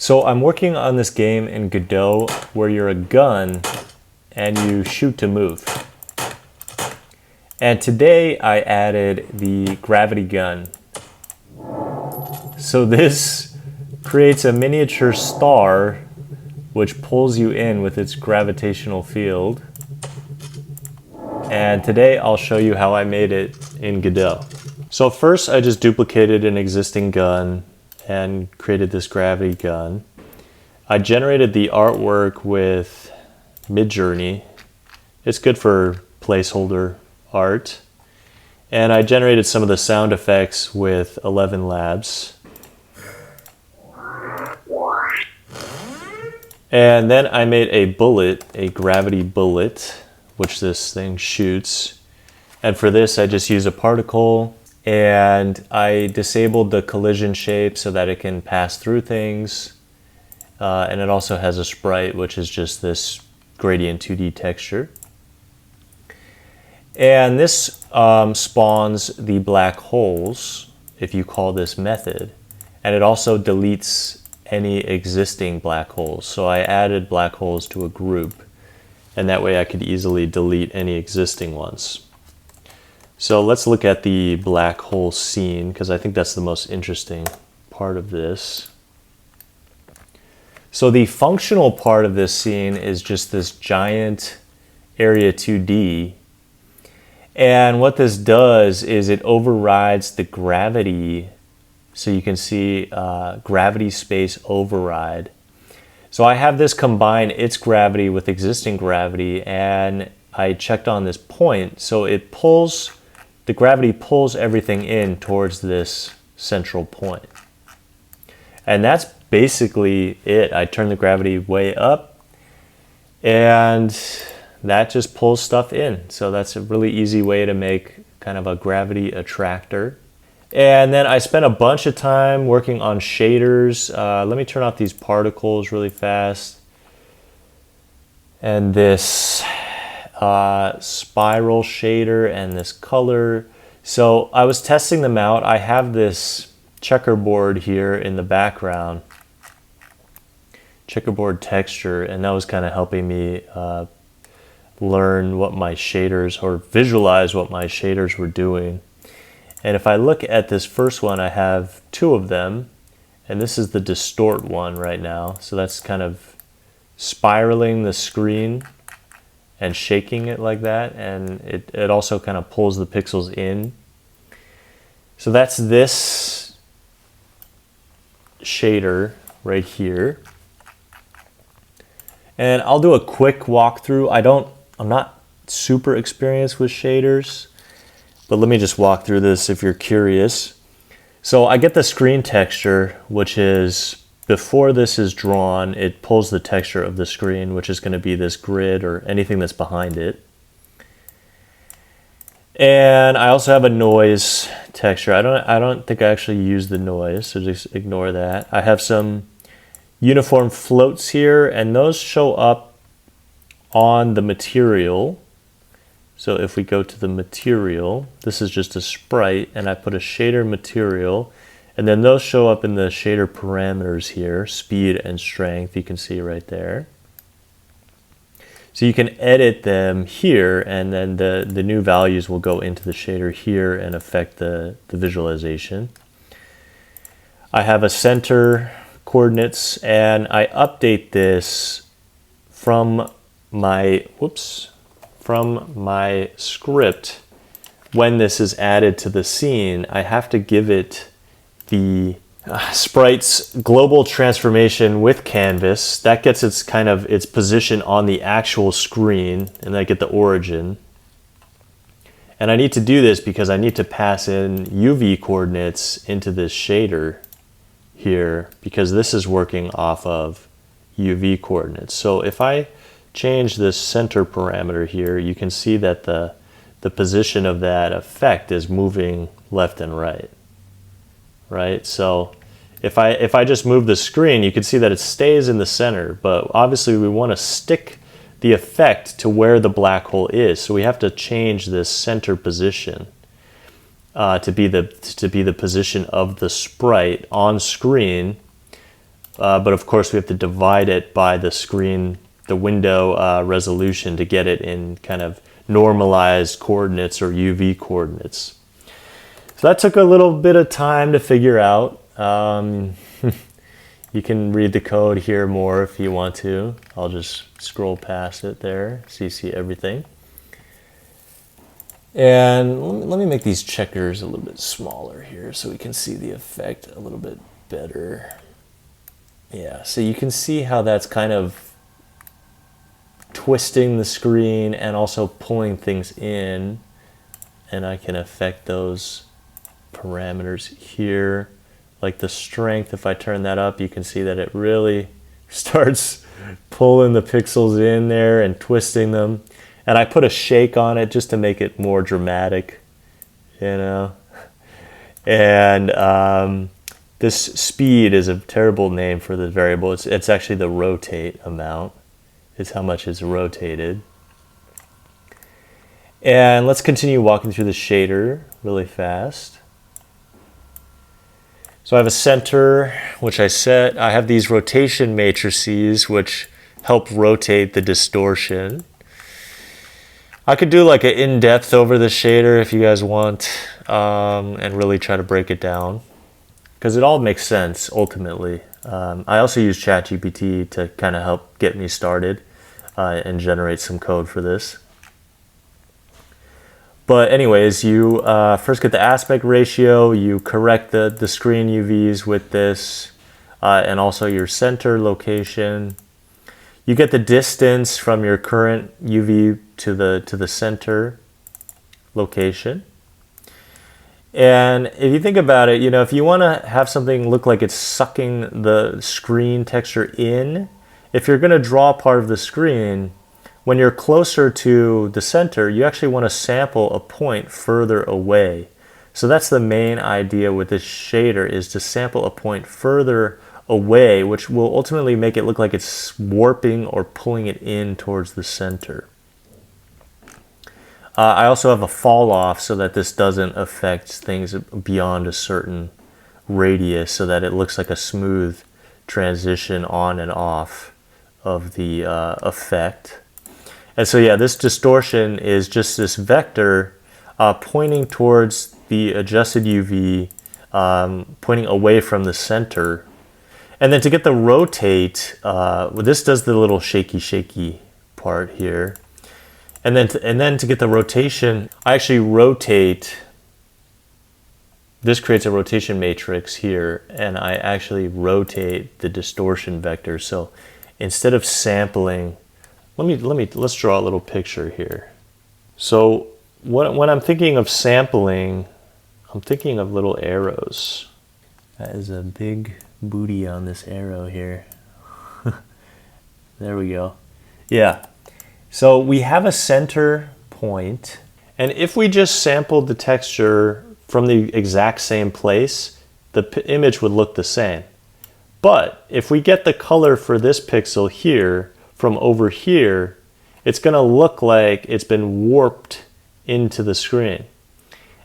So I'm working on this game in Godot where you're a gun and you shoot to move. And today I added the gravity gun. So this creates a miniature star which pulls you in with its gravitational field. And today I'll show you how I made it in Godot. So first I just duplicated an existing gun and created this gravity gun. I generated the artwork with Midjourney. It's good for placeholder art. And I generated some of the sound effects with 11 Labs. And then I made a bullet, a gravity bullet, which this thing shoots. And for this I just used a particle and I disabled the collision shape so that it can pass through things. And it also has a sprite, which is just this gradient 2D texture. And this spawns the black holes if you call this method. And it also deletes any existing black holes. So I added black holes to a group, and that way I could easily delete any existing ones. So let's look at the black hole scene, because I think that's the most interesting part of this. So the functional part of this scene is just this giant area 2D. And what this does is it overrides the gravity. So you can see gravity space override. So I have this combine its gravity with existing gravity, and I checked on this point. So it pulls, the gravity pulls everything in towards this central point. And that's basically it. I turn the gravity way up and that just pulls stuff in. So that's a really easy way to make kind of a gravity attractor. And then I spent a bunch of time working on shaders. Let me turn off these particles really fast. And this spiral shader and this color. So I was testing them out. I have this checkerboard here in the background. Checkerboard texture, and that was kind of helping me learn what my shaders, or visualize what my shaders were doing. And if I look at this first one, I have two of them, and this is the distort one right now. So that's kind of spiraling the screen and shaking it like that, and it also kind of pulls the pixels in. So that's this shader right here. And I'll do a quick walkthrough. I'm not super experienced with shaders, but let me just walk through this if you're curious. So I get the screen texture, which is, before this is drawn, it pulls the texture of the screen, which is going to be this grid or anything that's behind it. And I also have a noise texture. I don't think I actually use the noise, so just ignore that. I have some uniform floats here, and those show up on the material. So if we go to the material, this is just a sprite, and I put a shader material, and then those show up in the shader parameters here, speed and strength, you can see right there. So you can edit them here, and then the new values will go into the shader here and affect the visualization. I have a center coordinates, and I update this from my script. When this is added to the scene, I have to give it the sprite's global transformation with canvas. That gets its position on the actual screen, and I get the origin. And I need to do this because I need to pass in UV coordinates into this shader here, because this is working off of UV coordinates. So if I change this center parameter here, you can see that the position of that effect is moving left and right. Right? So if I just move the screen, you can see that it stays in the center, but obviously we want to stick the effect to where the black hole is. So we have to change this center position to be the position of the sprite on screen but of course we have to divide it by the screen, the window resolution to get it in kind of normalized coordinates or UV coordinates. So that took a little bit of time to figure out. You can read the code here more if you want to. I'll just scroll past it there so you see everything. And let me make these checkers a little bit smaller here so we can see the effect a little bit better. Yeah, so you can see how that's kind of twisting the screen and also pulling things in. And I can affect those parameters here. Like the strength, if I turn that up, you can see that it really starts pulling the pixels in there and twisting them. And I put a shake on it just to make it more dramatic, you know. And this speed is a terrible name for the variable. It's actually the rotate amount. It's how much it's rotated. And let's continue walking through the shader really fast. So I have a center, which I set. I have these rotation matrices, which help rotate the distortion. I could do like an in-depth over the shader if you guys want, and really try to break it down, because it all makes sense ultimately. I also use ChatGPT to kind of help get me started and generate some code for this. But anyways, you first get the aspect ratio, you correct the screen UVs with this, and also your center location. You get the distance from your current UV to the center location. And if you think about it, you know, if you want to have something look like it's sucking the screen texture in, if you're going to draw part of the screen, when you're closer to the center, you actually want to sample a point further away. So that's the main idea with this shader, is to sample a point further away, which will ultimately make it look like it's warping or pulling it in towards the center. I also have a fall off so that this doesn't affect things beyond a certain radius, so that it looks like a smooth transition on and off of the effect. And so yeah, this distortion is just this vector pointing towards the adjusted UV, pointing away from the center. And then to get the rotate, this does the little shaky part here. And then to get the rotation, I actually rotate. This creates a rotation matrix here, and I actually rotate the distortion vector. So instead of sampling, let's draw a little picture here. So when I'm thinking of sampling, I'm thinking of little arrows. That is a big booty on this arrow here. There we go. Yeah. So we have a center point, and if we just sampled the texture from the exact same place, the image would look the same. But if we get the color for this pixel here from over here, it's going to look like it's been warped into the screen.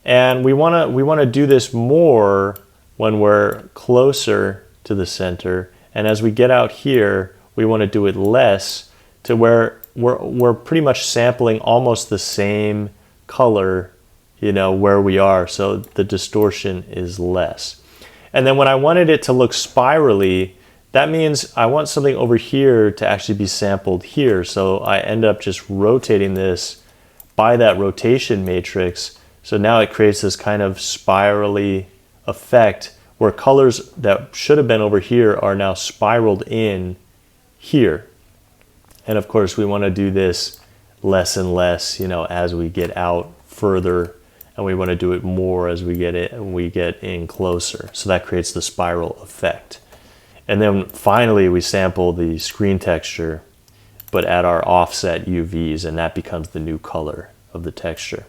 And we want to do this more when we're closer to the center, and as we get out here, we want to do it less, to where we're pretty much sampling almost the same color, you know, where we are, so the distortion is less. And then when I wanted it to look spirally, that means I want something over here to actually be sampled here, so I end up just rotating this by that rotation matrix. So now it creates this kind of spirally effect where colors that should have been over here are now spiraled in here. And of course, we want to do this less and less, you know, as we get out further, and we want to do it more as we get in closer. So that creates the spiral effect. And then finally, we sample the screen texture, but at our offset UVs, and that becomes the new color of the texture,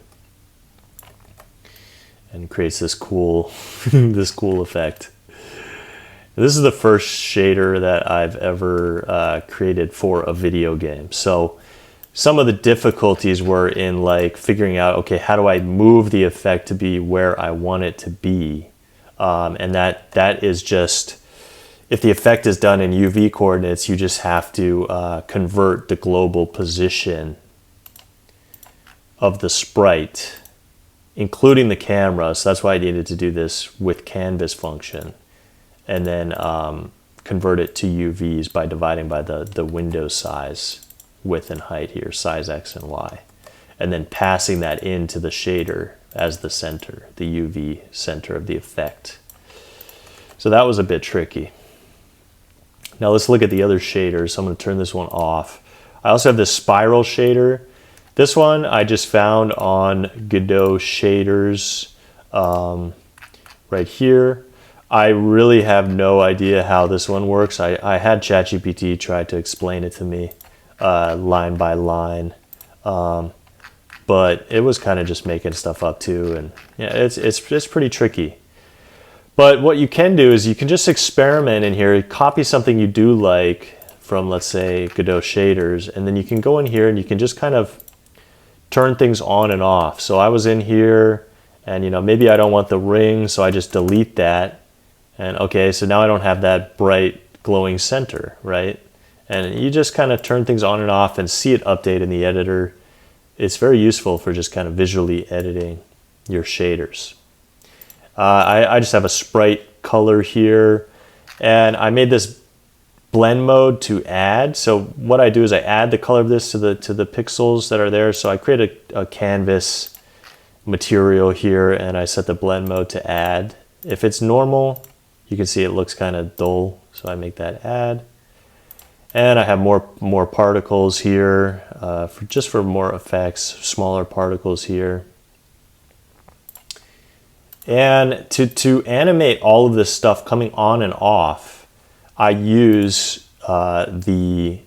and creates this cool, this cool effect. This is the first shader that I've ever created for a video game. So some of the difficulties were in like figuring out, okay, how do I move the effect to be where I want it to be? And that is just, if the effect is done in UV coordinates, you just have to convert the global position of the sprite, including the camera. So that's why I needed to do this with canvas function, and then convert it to UVs by dividing by the window size, width and height here, size X and Y, and then passing that into the shader as the center, the UV center of the effect. So that was a bit tricky. Now let's look at the other shaders. So I'm going to turn this one off. I also have this spiral shader. This one I just found on Godot shaders right here. I really have no idea how this one works. I had ChatGPT try to explain it to me line by line, but it was kind of just making stuff up too, and yeah, it's pretty tricky. But what you can do is you can just experiment in here, copy something you do like from, let's say, Godot shaders, and then you can go in here and you can just kind of turn things on and off. So I was in here, and maybe I don't want the ring, so I just delete that. And okay, so now I don't have that bright glowing center, right? And you just kind of turn things on and off and see it update in the editor. It's very useful for just kind of visually editing your shaders. I just have a sprite color here, and I made this blend mode to add. So what I do is I add the color of this to the pixels that are there. So I create a canvas material here, and I set the blend mode to add. If it's normal, you can see it looks kind of dull, so I make that add. And I have more particles here, just for more effects, smaller particles here. And to animate all of this stuff coming on and off, I use the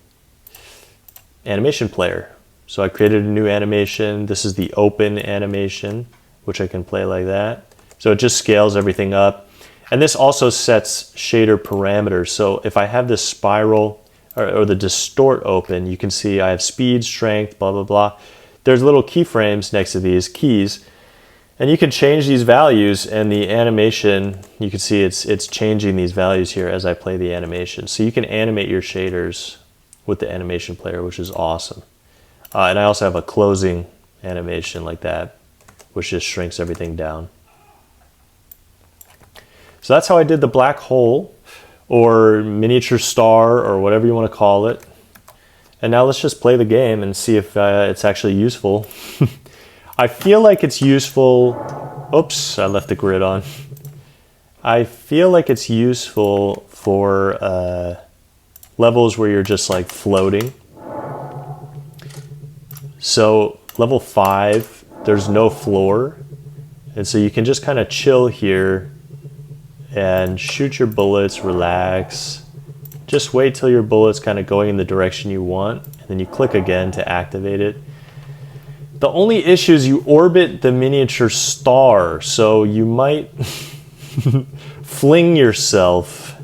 animation player. So I created a new animation. This is the open animation, which I can play like that. So it just scales everything up. And this also sets shader parameters. So if I have this spiral or the distort open, you can see I have speed, strength, blah, blah, blah. There's little keyframes next to these keys. And you can change these values, and the animation, you can see it's changing these values here as I play the animation. So you can animate your shaders with the animation player, which is awesome. And I also have a closing animation like that, which just shrinks everything down. So that's how I did the black hole, or miniature star, or whatever you want to call it. And now let's just play the game and see if it's actually useful. I feel like it's useful. Oops, I left the grid on. I feel like it's useful for levels where you're just like floating. So level 5, there's no floor. And so you can just kind of chill here and shoot your bullets, relax. Just wait till your bullet's kind of going in the direction you want, and then you click again to activate it. The only issue is you orbit the miniature star, so you might fling yourself,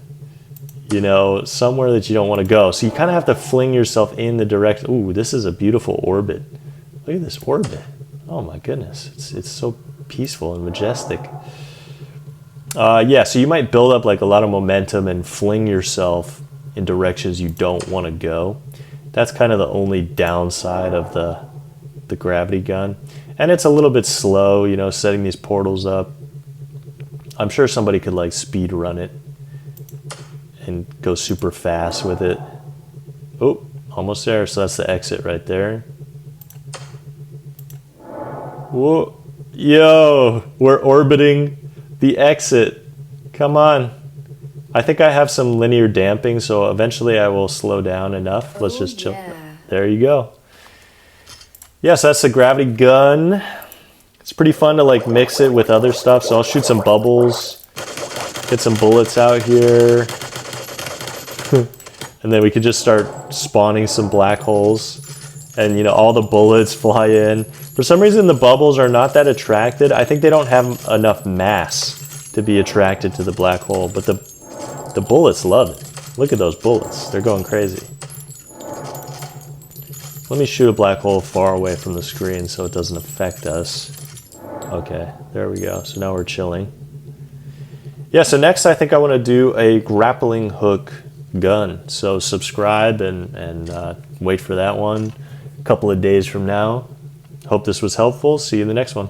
somewhere that you don't want to go. So you kind of have to fling yourself in the direction. Ooh, this is a beautiful orbit. Look at this orbit. Oh my goodness, it's so peaceful and majestic. Yeah, so you might build up like a lot of momentum and fling yourself in directions you don't want to go. That's kind of the only downside of the gravity gun. And it's a little bit slow, setting these portals up. I'm sure somebody could like speed run it and go super fast with it. Oh, almost there. So that's the exit right there. Whoa. Yo, we're orbiting the exit. Come on. I think I have some linear damping, so eventually I will slow down enough. Let's just chill. Yeah. There you go. Yes, that's the gravity gun. It's pretty fun to like mix it with other stuff. So I'll shoot some bubbles, get some bullets out here. And then we could just start spawning some black holes. And all the bullets fly in. For some reason the bubbles are not that attracted. I think they don't have enough mass to be attracted to the black hole. But the bullets love it. Look at those bullets. They're going crazy. Let me shoot a black hole far away from the screen so it doesn't affect us. Okay, there we go. So now we're chilling. Yeah, so next I think I want to do a grappling hook gun. So subscribe and wait for that one a couple of days from now. Hope this was helpful. See you in the next one.